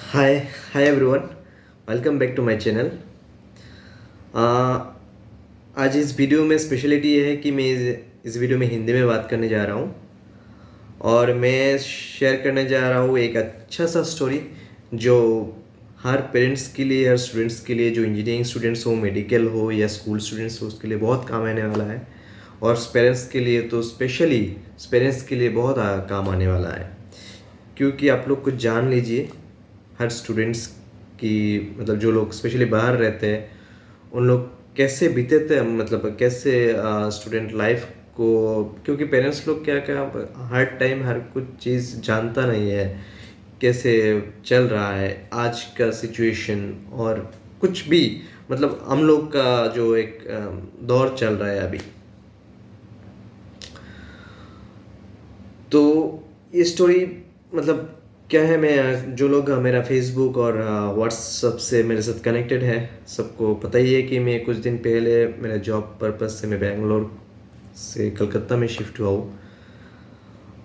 Hi hi everyone, welcome back to my channel. आज इस video में स्पेशलिटी ये है कि मैं इस वीडियो में हिंदी में बात करने जा रहा हूँ और मैं शेयर करने जा रहा हूँ एक अच्छा सा स्टोरी जो हर पेरेंट्स के लिए, हर स्टूडेंट्स के लिए, जो इंजीनियरिंग स्टूडेंट्स हो, मेडिकल हो या स्कूल स्टूडेंट्स हो, उसके लिए बहुत काम आने वाला है। और पेरेंट्स के लिए तो स्पेशली पेरेंट्स के लिए बहुत काम आने वाला है, क्योंकि आप लोग कुछ जान लीजिए, हर स्टूडेंट्स की मतलब जो लोग स्पेशली बाहर रहते हैं उन लोग कैसे बीते थे, मतलब कैसे स्टूडेंट लाइफ को, क्योंकि पेरेंट्स लोग क्या क्या हर टाइम हर कुछ चीज़ जानता नहीं है, कैसे चल रहा है आज का सिचुएशन और कुछ भी, मतलब हम लोग का जो एक दौर चल रहा है अभी। तो ये स्टोरी मतलब क्या है, मैं जो लोग मेरा फेसबुक और व्हाट्सअप से मेरे साथ कनेक्टेड है सबको पता ही है कि मैं कुछ दिन पहले मेरे जॉब पर्पज़ से मैं बेंगलोर से कलकत्ता में शिफ्ट हुआ हूँ।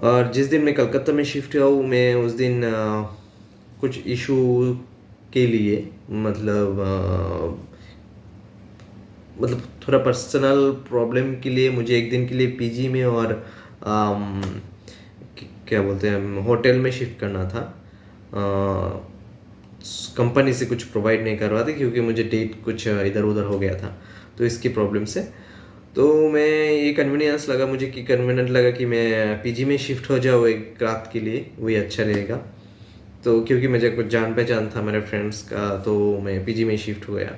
और जिस दिन मैं कलकत्ता में शिफ्ट हुआ हूँ मैं उस दिन कुछ इशू के लिए मतलब थोड़ा पर्सनल प्रॉब्लम के लिए मुझे एक दिन के लिए पीजी में और क्या बोलते हैं होटल में शिफ्ट करना था। कंपनी से कुछ प्रोवाइड नहीं करवाते क्योंकि मुझे डेट कुछ इधर उधर हो गया था, तो इसकी प्रॉब्लम से तो मैं ये कन्वीनियंस लगा मुझे कि कन्वीनियंट लगा कि मैं पीजी में शिफ्ट हो जाऊँ एक रात के लिए, वही अच्छा रहेगा। तो क्योंकि मुझे कुछ जान पहचान था मेरे फ्रेंड्स का, तो मैं पीजी में शिफ्ट हो गया।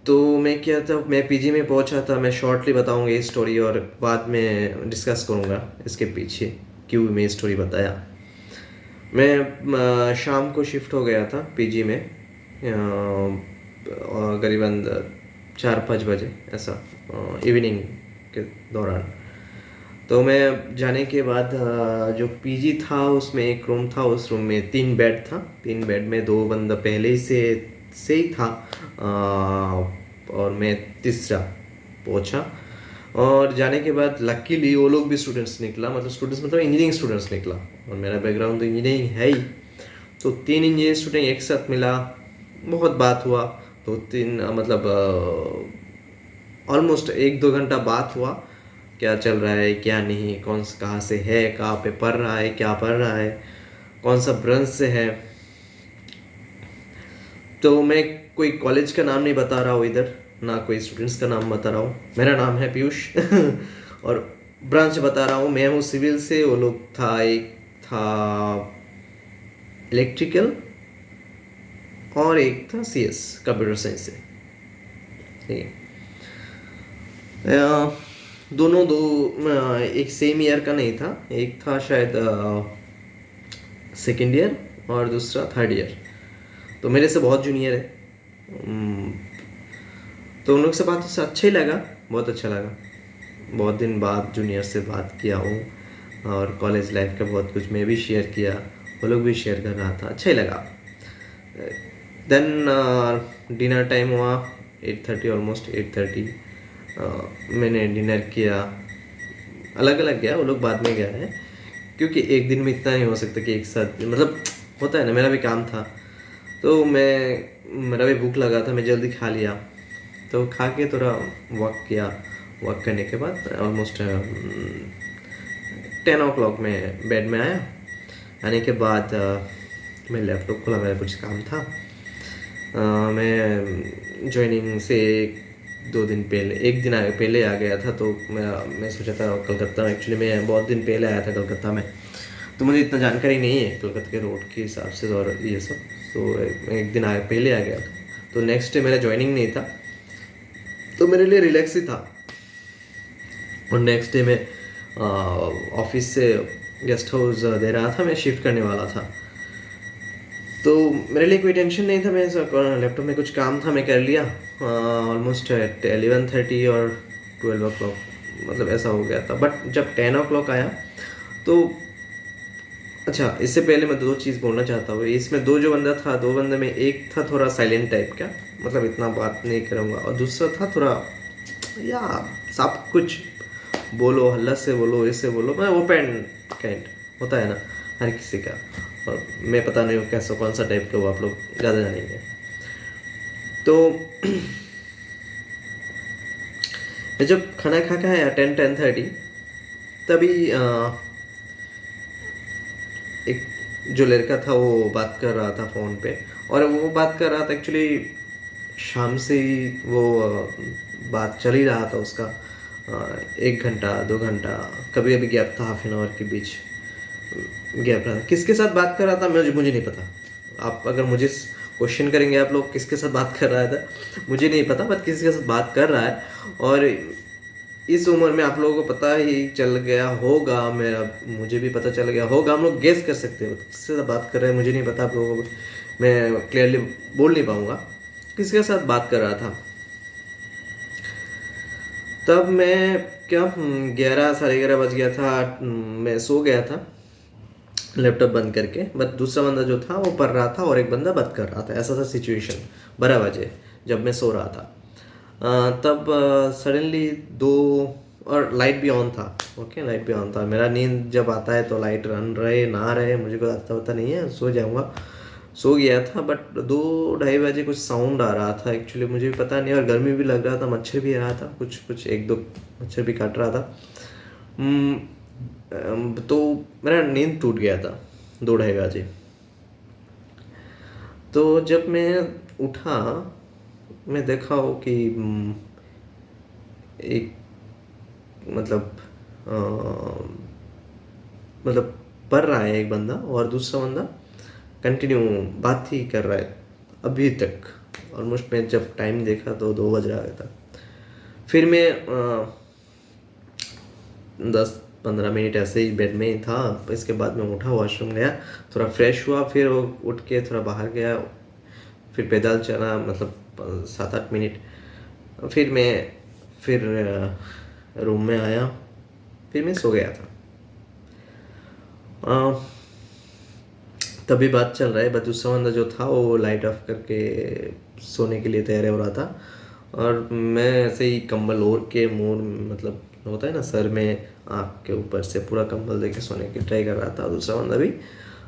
तो मैं क्या था, मैं पीजी में पहुंचा था, मैं शॉर्टली बताऊंगा ये स्टोरी और बाद में डिस्कस करूंगा इसके पीछे क्यों मैं ये स्टोरी बताया। मैं शाम को शिफ्ट हो गया था पीजी में, करीबन 4-5 बजे ऐसा, इवनिंग के दौरान। तो मैं जाने के बाद जो पीजी था उसमें एक रूम था, उस रूम में 3 बेड था, 3 बेड में 2 बंदा पहले ही से ही था, और मैं तीसरा पहुंचा। और जाने के बाद लकीली वो लोग भी स्टूडेंट्स निकला, मतलब स्टूडेंट्स मतलब इंजीनियरिंग स्टूडेंट्स निकला, और मेरा बैकग्राउंड तो इंजीनियरिंग है ही। तो 3 इंजीनियरिंग स्टूडेंट एक साथ मिला, बहुत बात हुआ, 2-3 मतलब ऑलमोस्ट 1-2 घंटा बात हुआ, क्या चल रहा है क्या नहीं, कौन सा कहाँ से है, कहाँ पे पढ़ रहा है, क्या पढ़ रहा है, कौन सा ब्रांच से है। तो मैं कोई कॉलेज का नाम नहीं बता रहा हूँ इधर, ना कोई स्टूडेंट्स का नाम बता रहा हूँ, मेरा नाम है पीयूष और ब्रांच बता रहा हूँ, मैं हूँ सिविल से, वो लोग था, एक था इलेक्ट्रिकल और एक था सीएस कंप्यूटर साइंस से। ठीक है, दोनों दो एक सेम ईयर का नहीं था, एक था शायद सेकेंड ईयर और दूसरा थर्ड ईयर, तो मेरे से बहुत जूनियर है। तो उन लोग से बात से अच्छा ही लगा, बहुत अच्छा लगा, बहुत दिन बाद जूनियर से बात किया हूँ और कॉलेज लाइफ का बहुत कुछ मैं भी शेयर किया, वो लोग भी शेयर कर रहा था, अच्छा ही लगा। देन डिनर टाइम हुआ, 8:30, ऑलमोस्ट 8:30। मैंने डिनर किया, अलग अलग गया, वो लोग बाद में गया है क्योंकि एक दिन में इतना नहीं हो सकता कि एक साथ, मतलब होता है ना, मेरा भी काम था, तो मेरा भी भूख लगा था, मैं जल्दी खा लिया, तो खा के थोड़ा वॉक किया। वॉक करने के बाद ऑलमोस्ट 10 o'clock में बेड में आया। आने के बाद मैं लैपटॉप खोला, मेरा कुछ काम था। मैं ज्वाइनिंग से 2 दिन पहले, एक दिन पहले आ गया था, तो मैं सोचा था कलकत्ता में, एक्चुअली मैं बहुत दिन पहले आया था कलकत्ता में, तो मुझे इतना जानकारी नहीं है कलकत्ता के रोड के हिसाब से और ये सब, तो मैं एक दिन पहले आ गया था, तो नेक्स्ट डे मेरा ज्वाइनिंग नहीं था, तो मेरे लिए रिलैक्स ही था। और नेक्स्ट डे मैं ऑफिस से गेस्ट हाउस दे रहा था, मैं शिफ्ट करने वाला था, तो मेरे लिए कोई टेंशन नहीं था, मैं लैपटॉप में कुछ काम था, मैं कर लिया। ऑलमोस्ट 11:30 और 12 o'clock, मतलब ऐसा हो गया था। बट जब 10 o'clock आया तो अच्छा, इससे पहले मैं दो चीज़ बोलना चाहता हूँ। इसमें दो जो बंदा था, 2 बंदे में एक था थोड़ा साइलेंट टाइप का, मतलब इतना बात नहीं करूँगा, और दूसरा था थोड़ा या सब कुछ बोलो, हल्ला से बोलो, ऐसे बोलो, मैं ओपन काइंड होता है ना, हर किसी का। और मैं पता नहीं हूँ कैसा कौन सा टाइप के हो आप लोग, ज़्यादा जानेंगे। तो मैं जब खाना खा के आया 10-10:30, तभी एक जो लड़का था वो बात कर रहा था फ़ोन पे। और वो बात कर रहा था एक्चुअली शाम से ही वो बात चल ही रहा था उसका। 1 घंटा 2 घंटा, कभी कभी गैप था हाफ एन आवर के बीच गैप रहा था। किसके साथ बात कर रहा था मुझे नहीं पता। आप अगर मुझे क्वेश्चन करेंगे आप लोग किसके साथ बात कर रहा था, मुझे नहीं पता, बट किसी के साथ बात कर रहा है। और इस उम्र में आप लोगों को पता ही चल गया होगा, मेरा मुझे भी पता चल गया होगा, हम लोग गेस कर सकते हो किससे साथ बात कर रहे हैं। मुझे नहीं पता आप लोगों को, मैं क्लियरली बोल नहीं पाऊँगा किसके साथ बात कर रहा था। तब मैं क्या 11 साढ़े 11 बज गया था, मैं सो गया था लैपटॉप बंद करके। बट दूसरा बंदा जो था वो पढ़ रहा था और एक बंदा बात कर रहा था। ऐसा था सिचुएशन 12 बजे जब मैं सो रहा था। तब सडनली दो, और लाइट भी ऑन था। ओके, लाइट भी ऑन था। मेरा नींद जब आता है तो लाइट रन रहे ना रहे मुझे को आता पता नहीं है, सो जाऊँगा। सो गया था, बट 2-2:30 बजे कुछ साउंड आ रहा था एक्चुअली, मुझे भी पता नहीं। और गर्मी भी लग रहा था, मच्छर भी आ रहा था, कुछ कुछ 1-2 मच्छर भी काट रहा था। तो मेरा नींद टूट गया था 2-2:30 बजे। तो जब मैं उठा, मैं देखा हो कि एक मतलब मतलब पढ़ रहा है एक बंदा और दूसरा बंदा कंटिन्यू बात ही कर रहा है अभी तक। ऑलमोस्ट मैं जब टाइम देखा तो 2 बज रहा था। फिर मैं 10-15 मिनट ऐसे ही बेड में ही था। इसके बाद मैं उठा, वॉशरूम गया, थोड़ा फ्रेश हुआ, फिर वो उठ के थोड़ा बाहर गया, फिर पैदल चला मतलब 7-8 मिनट। फिर रूम में आया, फिर मैं सो गया था। तभी बात चल रहा है, बस दूसरा बंदा जो था वो लाइट ऑफ करके सोने के लिए तैयार हो रहा था। और मैं ऐसे ही कंबल ओढ़ के मुंह मतलब होता है ना सर में, आँख के ऊपर से पूरा कंबल दे के सोने की ट्राई कर रहा था। दूसरा बंदा भी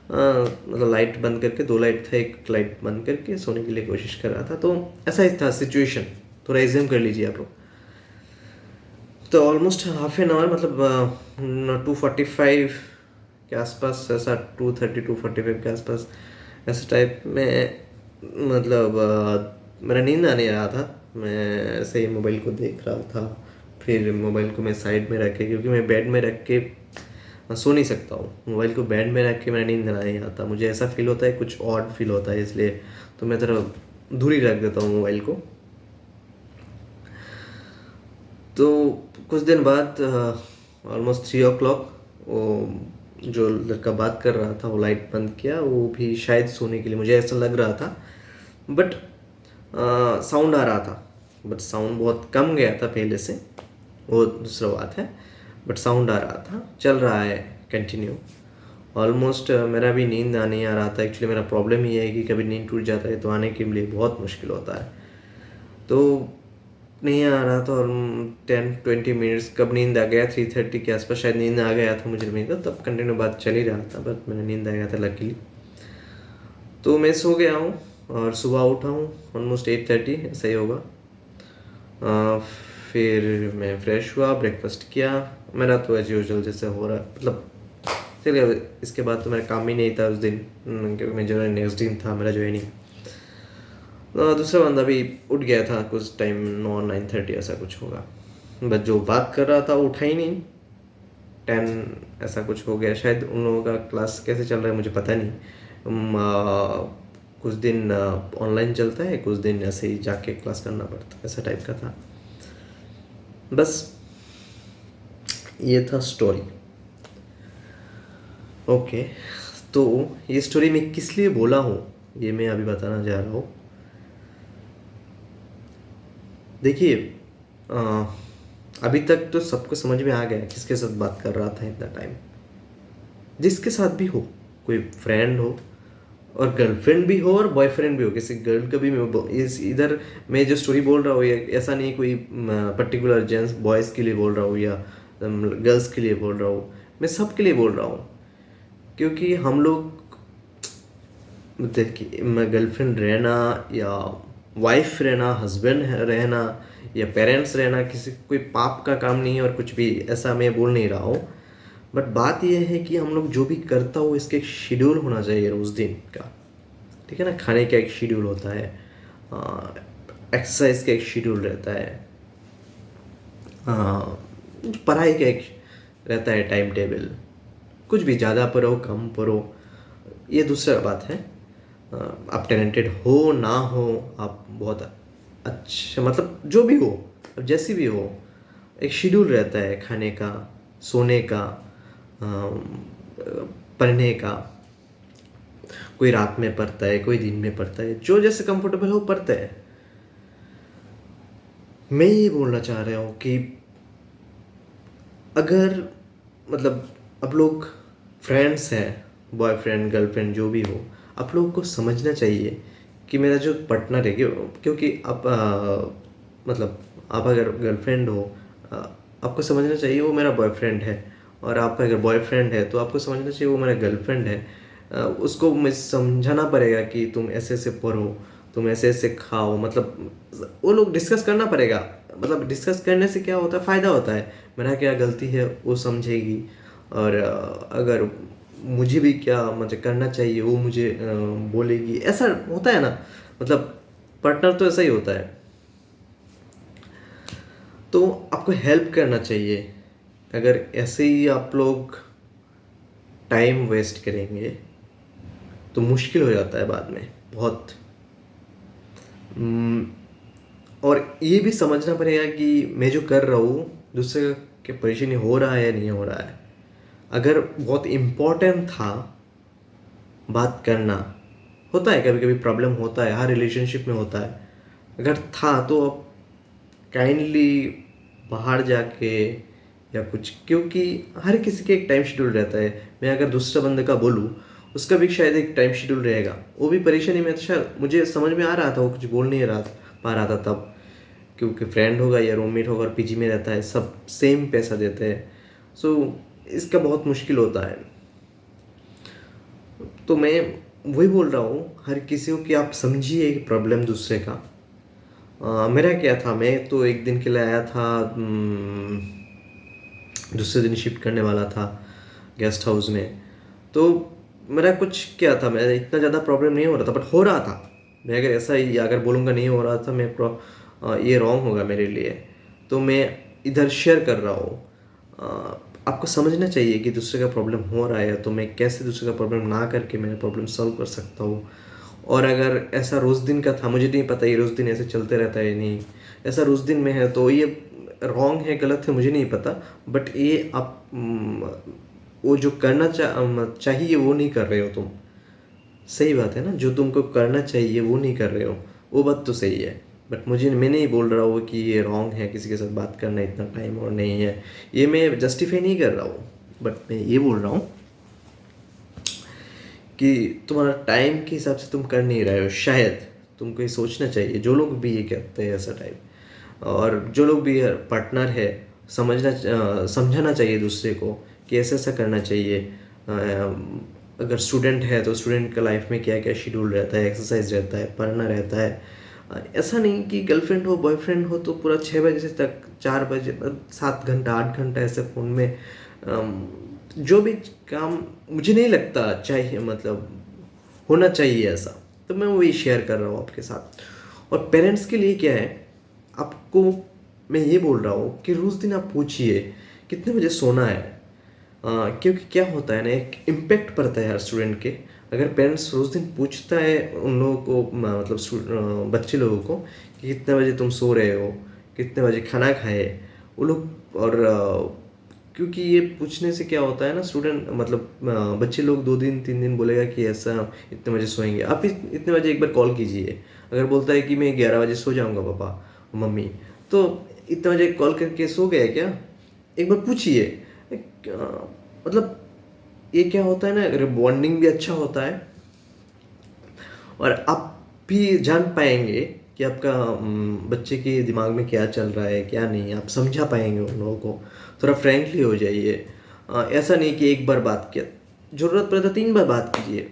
मतलब लाइट बंद करके, 2 लाइट था, एक लाइट बंद करके सोने के लिए कोशिश कर रहा था। तो ऐसा ही था सिचुएशन, थोड़ा एग्जाम कर लीजिए आप लोग। तो ऑलमोस्ट हाफ एन आवर मतलब 2:45 के आसपास, ऐसा 2:30-2:45 के आसपास ऐसे टाइप में मतलब मेरा नींद आने रहा था। मैं ऐसे ही मोबाइल को देख रहा था, फिर मोबाइल को मैं साइड में रख के, क्योंकि मैं बेड में रख के सो नहीं सकता हूँ, मोबाइल को बेड में रख के मेरा नींद नहीं आता। मुझे ऐसा फील होता है, कुछ ऑड फील होता है, इसलिए तो मैं थोड़ा दूर ही रख देता हूँ मोबाइल को। तो कुछ दिन बाद ऑलमोस्ट 3 o'clock वो जो लड़का बात कर रहा था वो लाइट बंद किया, वो भी शायद सोने के लिए, मुझे ऐसा लग रहा था। बट साउंड आ रहा था, बट साउंड बहुत कम गया था पहले से, वो दूसरा बात है। बट साउंड आ रहा था, चल रहा है कंटिन्यू। ऑलमोस्ट मेरा भी नींद आने आ रहा था। एक्चुअली मेरा प्रॉब्लम ये है कि कभी नींद टूट जाता है तो आने के लिए बहुत मुश्किल होता है। तो नहीं आ रहा था, और 10-20 मिनट्स कब नींद आ गया, 3:30 के आसपास शायद नींद आ गया था मुझे नहीं, तो तब कंटिन्यू बात चल ही रहा था, बट मेरा नींद आ गया था लकीली। तो मैं सो गया हूँ और सुबह उठा हूँ ऑलमोस्ट 8:30 ऐसा ही होगा। फिर मैं फ्रेश हुआ, ब्रेकफास्ट किया। मेरा तो एज यूजुअल जैसे हो रहा मतलब चलिए, इसके बाद तो मेरा काम ही नहीं था उस दिन, क्योंकि मैं जो नेक्स्ट दिन था मेरा ज्वाइनिंग। दूसरा बंदा भी उठ गया था कुछ टाइम, 9-9:30 ऐसा कुछ होगा। बस जो बात कर रहा था वो उठा ही नहीं। 10 ऐसा कुछ हो गया शायद। उन लोगों का क्लास कैसे चल रहा है मुझे पता नहीं। कुछ दिन ऑनलाइन चलता है, कुछ दिन ऐसे ही जाके क्लास करना पड़ता है, ऐसा टाइप का था। बस ये था स्टोरी। ओके, तो ये स्टोरी मैं किस लिए बोला हूँ ये मैं अभी बताना जा रहा हूँ। देखिए, अभी तक तो सबको समझ में आ गया किसके साथ बात कर रहा था इतना टाइम। जिसके साथ भी हो, कोई फ्रेंड हो और गर्लफ्रेंड भी हो और बॉयफ्रेंड भी हो, किसी गर्ल का भी इधर मैं जो स्टोरी बोल रहा हूँ ऐसा नहीं कोई पर्टिकुलर जेंट्स बॉयज़ के लिए बोल रहा हूँ या गर्ल्स के लिए बोल रहा हूँ, मैं सब के लिए बोल रहा हूँ। क्योंकि हम लोग देखिए, मैं गर्लफ्रेंड रहना या वाइफ रहना, हस्बैंड रहना या पेरेंट्स रहना किसी कोई पाप का काम नहीं है और कुछ भी ऐसा मैं बोल नहीं रहा हूँ। बट बात यह है कि हम लोग जो भी करता हो इसके एक शेड्यूल होना चाहिए रोज़ दिन का। ठीक है ना, खाने का एक शेड्यूल होता है, एक्सरसाइज का एक शेड्यूल रहता है, पढ़ाई का एक रहता है टाइम टेबल। कुछ भी ज़्यादा पढ़ो कम पढ़ो ये दूसरा बात है। आप टैलेंटेड हो ना हो, आप बहुत अच्छा मतलब जो भी हो, अब जैसी भी हो, एक शेड्यूल रहता है खाने का, सोने का, पढ़ने का। कोई रात में पढ़ता है, कोई दिन में पढ़ता है, जो जैसे कंफर्टेबल हो पढ़ता है। मैं ये बोलना चाह रहा हूँ कि अगर मतलब अब लोग फ्रेंड्स हैं, बॉयफ्रेंड गर्लफ्रेंड जो भी हो, आप लोगों को समझना चाहिए कि मेरा जो पार्टनर है, क्योंकि आप मतलब आप अगर गर्लफ्रेंड हो, आ, आपको समझना चाहिए वो मेरा बॉयफ्रेंड है, और आप अगर बॉयफ्रेंड है तो आपको समझना चाहिए वो मेरा गर्लफ्रेंड है। उसको मैं समझाना पड़ेगा कि तुम ऐसे ऐसे पढ़ो, तुम ऐसे ऐसे खाओ, मतलब वो लोग डिस्कस करना पड़ेगा। मतलब डिस्कस करने से क्या होता है, फ़ायदा होता है, मेरा क्या गलती है वो समझेगी, और अगर मुझे भी क्या मतलब करना चाहिए वो मुझे बोलेगी। ऐसा होता है ना, मतलब पार्टनर तो ऐसा ही होता है। तो आपको हेल्प करना चाहिए। अगर ऐसे ही आप लोग टाइम वेस्ट करेंगे तो मुश्किल हो जाता है बाद में बहुत। और ये भी समझना पड़ेगा कि मैं जो कर रहा हूँ दूसरे के परेशानी हो रहा है या नहीं हो रहा है। अगर बहुत इम्पोर्टेंट था बात करना, होता है कभी कभी प्रॉब्लम होता है, हर रिलेशनशिप में होता है। अगर था तो आप काइंडली बाहर जाके या कुछ, क्योंकि हर किसी का एक टाइम शेड्यूल रहता है। मैं अगर दूसरा बंदे का बोलूँ, उसका भी शायद एक टाइम शेड्यूल रहेगा। वो भी परेशानी में अच्छा, मुझे समझ में आ रहा था, वो कुछ बोल नहीं रहा पा रहा था तब, क्योंकि फ्रेंड होगा या रूममेट होगा और पीजी में रहता है, सब सेम पैसा देते हैं। सो इसका बहुत मुश्किल होता है। तो मैं वही बोल रहा हूँ हर किसी को कि आप समझिए प्रॉब्लम दूसरे का। मेरा क्या था, मैं तो एक दिन के लिए आया था, दूसरे दिन शिफ्ट करने वाला था गेस्ट हाउस में। तो मेरा कुछ क्या था, मेरा इतना ज़्यादा प्रॉब्लम नहीं हो रहा था, बट हो रहा था। मैं अगर ऐसा ही अगर बोलूँगा नहीं हो रहा था, मैं ये रॉन्ग होगा मेरे लिए। तो मैं इधर शेयर कर रहा हूँ। आपको समझना चाहिए कि दूसरे का प्रॉब्लम हो रहा है तो मैं कैसे दूसरे का प्रॉब्लम ना करके मेरा प्रॉब्लम सॉल्व कर सकता हूँ। और अगर ऐसा रोज़ दिन का था, मुझे नहीं पता ये रोज़ दिन ऐसे चलते रहता है नहीं, ऐसा रोज़ दिन में है तो ये रॉन्ग है गलत है मुझे नहीं पता। बट ये आप वो जो करना चाहिए वो नहीं कर रहे हो तुम। सही बात है ना, जो तुमको करना चाहिए वो नहीं कर रहे हो, वो बात तो सही है। बट मैं नहीं बोल रहा हूँ कि ये रॉन्ग है किसी के साथ बात करना इतना टाइम और नहीं है, ये मैं जस्टिफाई नहीं कर रहा हूँ। बट मैं ये बोल रहा हूँ कि तुम्हारा टाइम के हिसाब से तुम कर नहीं रहे हो, शायद तुमको ये सोचना चाहिए। जो लोग भी ये कहते हैं ऐसा टाइम, और जो लोग भी पार्टनर है, समझाना चाहिए दूसरे को कि ऐसा ऐसा करना चाहिए। अगर स्टूडेंट है तो स्टूडेंट का लाइफ में क्या क्या शेड्यूल रहता है, एक्सरसाइज रहता है, पढ़ना रहता है। ऐसा नहीं कि गर्लफ्रेंड हो बॉयफ्रेंड हो तो पूरा 6 बजे तक 4 बजे 7 घंटा 8 घंटा ऐसे फ़ोन में जो भी काम, मुझे नहीं लगता चाहिए, मतलब होना चाहिए ऐसा। तो मैं वही शेयर कर रहा हूँ आपके साथ। और पेरेंट्स के लिए क्या है, आपको मैं ये बोल रहा हूँ कि रोज़ दिन आप पूछिए कितने बजे सोना है। क्योंकि क्या होता है ना, एक इम्पेक्ट पड़ता है हर स्टूडेंट के। अगर पेरेंट्स रोज़ दिन पूछता है उन लोगों को, मतलब बच्चे लोगों को कि कितने बजे तुम सो रहे हो, कितने बजे खाना खाए, वो लोग। और क्योंकि ये पूछने से क्या होता है ना, स्टूडेंट मतलब बच्चे लोग 2 दिन 3 दिन बोलेगा कि ऐसा इतने बजे सोएंगे। आप इतने बजे एक बार कॉल कीजिए। अगर बोलता है कि मैं 11 बजे सो जाऊँगा पापा मम्मी, तो इतने बजे कॉल करके सो गए क्या, एक बार पूछिए। मतलब ये क्या होता है ना, बॉन्डिंग भी अच्छा होता है, और आप भी जान पाएंगे कि आपका बच्चे के दिमाग में क्या चल रहा है क्या नहीं, आप समझा पाएंगे उन लोगों को। थोड़ा फ्रेंकली हो जाइए। ऐसा नहीं कि एक बार बात किया ज़रूरत पड़े तो 3 बार बात कीजिए,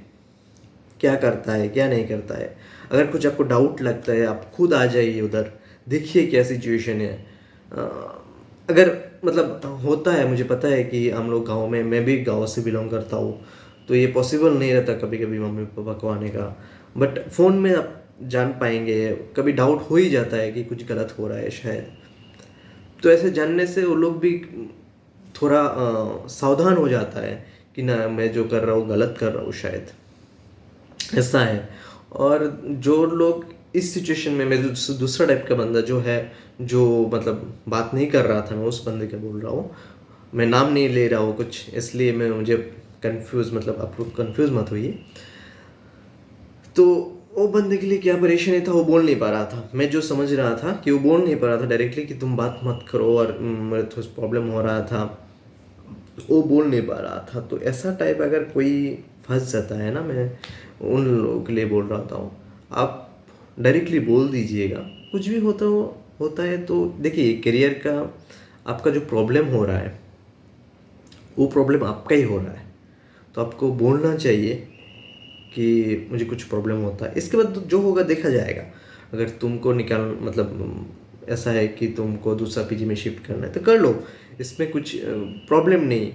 क्या करता है क्या नहीं करता है। अगर कुछ आपको डाउट लगता है आप खुद आ जाइए उधर, देखिए क्या सिचुएशन है। अगर मतलब होता है, मुझे पता है कि हम लोग गांव में, मैं भी गांव से बिलोंग करता हूँ, तो ये पॉसिबल नहीं रहता कभी कभी मम्मी पापा को आने का, बट फ़ोन में आप जान पाएंगे। कभी डाउट हो ही जाता है कि कुछ गलत हो रहा है शायद, तो ऐसे जानने से वो लोग भी थोड़ा सावधान हो जाता है कि ना मैं जो कर रहा हूँ गलत कर रहा हूँ शायद, ऐसा है। और जो लोग इस सिचुएशन में, मैं दूसरा टाइप का बंदा जो है, जो मतलब बात नहीं कर रहा था, मैं उस बंदे का बोल रहा हूँ, मैं नाम नहीं ले रहा हूँ कुछ, इसलिए मैं मुझे कंफ्यूज, मतलब आप लोग कंफ्यूज मत होइए। तो वो बंदे के लिए क्या परेशानी था, वो बोल नहीं पा रहा था। मैं जो समझ रहा था कि वो बोल नहीं पा रहा था डायरेक्टली कि तुम बात मत करो, और मेरे थोड़ा प्रॉब्लम हो रहा था, वो बोल नहीं पा रहा था। तो ऐसा टाइप अगर कोई फंस जाता है ना, मैं उन लोगों के लिए बोल रहा था, आप डायरेक्टली बोल दीजिएगा। कुछ भी होता है तो देखिए, करियर का आपका जो प्रॉब्लम हो रहा है वो प्रॉब्लम आपका ही हो रहा है, तो आपको बोलना चाहिए कि मुझे कुछ प्रॉब्लम होता है। इसके बाद जो होगा देखा जाएगा। अगर तुमको निकाल मतलब ऐसा है कि तुमको दूसरा पीजी में शिफ्ट करना है तो कर लो, इसमें कुछ प्रॉब्लम नहीं।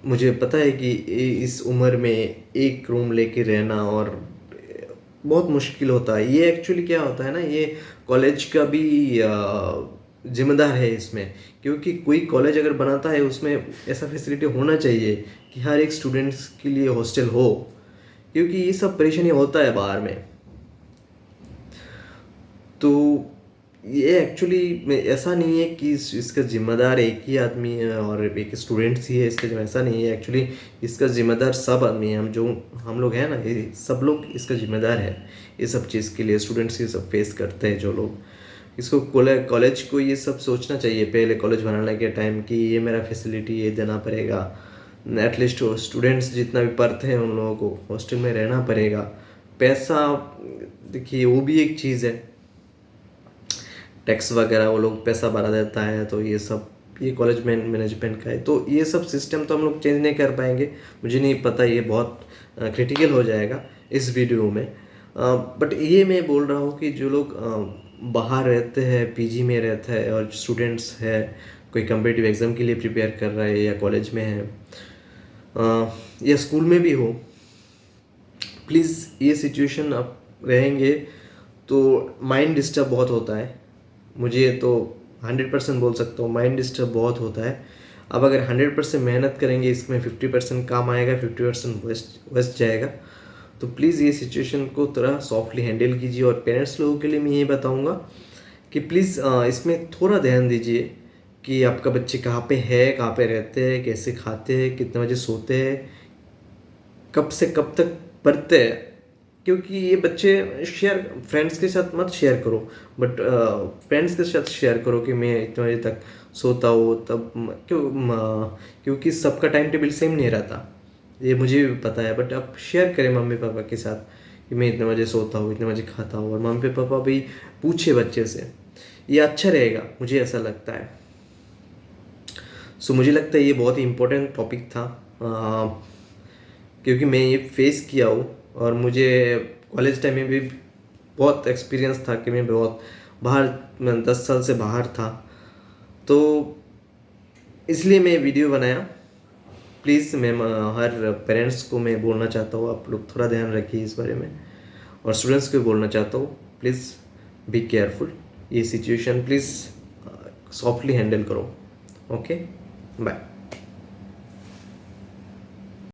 मुझे पता है कि इस उम्र में एक रूम लेके रहना और बहुत मुश्किल होता है। ये एक्चुअली क्या होता है ना, ये कॉलेज का भी जिम्मेदार है इसमें, क्योंकि कोई कॉलेज अगर बनाता है उसमें ऐसा फैसिलिटी होना चाहिए कि हर एक स्टूडेंट्स के लिए हॉस्टल हो, क्योंकि ये सब परेशानी होता है बाहर में। तो ये एक्चुअली ऐसा नहीं है कि इसका जिम्मेदार एक ही आदमी है और एक स्टूडेंट्स ही है, इसका ऐसा नहीं है। एक्चुअली इसका जिम्मेदार सब आदमी है, हम लोग हैं ना, ये सब लोग इसका जिम्मेदार है ये सब चीज़ के लिए। स्टूडेंट्स ये सब फेस करते हैं जो लोग, इसको कॉलेज को ये सब सोचना चाहिए पहले कॉलेज बनाने के टाइम कि ये मेरा फैसिलिटी ये देना पड़ेगा। एटलीस्ट स्टूडेंट्स जितना भी पढ़ते हैं उन लोगों को हॉस्टल में रहना पड़ेगा। पैसा देखिए वो भी एक चीज़ है, टैक्स वगैरह वो लोग पैसा भरा देता है, तो ये सब ये कॉलेज मैनेजमेंट का है। तो ये सब सिस्टम तो हम लोग चेंज नहीं कर पाएंगे, मुझे नहीं पता, ये बहुत क्रिटिकल हो जाएगा इस वीडियो में। बट ये मैं बोल रहा हूँ कि जो लोग बाहर रहते हैं, पीजी में रहते हैं, और स्टूडेंट्स है, कोई कम्पिटिटिव एग्ज़ाम के लिए प्रिपेयर कर रहा है या कॉलेज में है या स्कूल में भी हो, प्लीज़ ये सिचुएशन आप रहेंगे तो माइंड डिस्टर्ब बहुत होता है। मुझे तो 100% बोल सकता हूँ, माइंड डिस्टर्ब बहुत होता है। अब अगर 100% मेहनत करेंगे, इसमें 50% काम आएगा, 50% वेस्ट जाएगा। तो प्लीज़ ये सिचुएशन को थोड़ा सॉफ्टली हैंडल कीजिए। और पेरेंट्स लोगों के लिए मैं ये बताऊँगा कि प्लीज़ इसमें थोड़ा ध्यान दीजिए कि आपका बच्चे कहाँ पे है, कहाँ पे रहते हैं, कैसे खाते हैं, कितने बजे सोते हैं, कब से कब तक पढ़ते हैं। क्योंकि ये बच्चे शेयर फ्रेंड्स के साथ मत शेयर करो, बट फ्रेंड्स के साथ शेयर करो कि मैं इतने बजे तक सोता हूँ। तब क्योंकि सबका टाइम टेबल सेम नहीं रहता, ये मुझे भी पता है। बट आप शेयर करें मम्मी पापा के साथ कि मैं इतने बजे सोता हूँ, इतने बजे खाता हूँ, और मम्मी पापा भी पूछे बच्चे से, ये अच्छा रहेगा, मुझे ऐसा लगता है। सो मुझे लगता है ये बहुत ही इम्पोर्टेंट टॉपिक था, क्योंकि मैं ये फेस किया हूँ, और मुझे कॉलेज टाइम में भी बहुत एक्सपीरियंस था कि मैं बहुत बाहर, मैं 10 साल से बाहर था, तो इसलिए मैं वीडियो बनाया। प्लीज़ मैं हर पेरेंट्स को मैं बोलना चाहता हूँ, आप लोग थोड़ा ध्यान रखिए इस बारे में, और स्टूडेंट्स को भी बोलना चाहता हूँ, प्लीज़ बी केयरफुल। ये सिचुएशन प्लीज़ सॉफ्टली हैंडल करो। Okay, bye.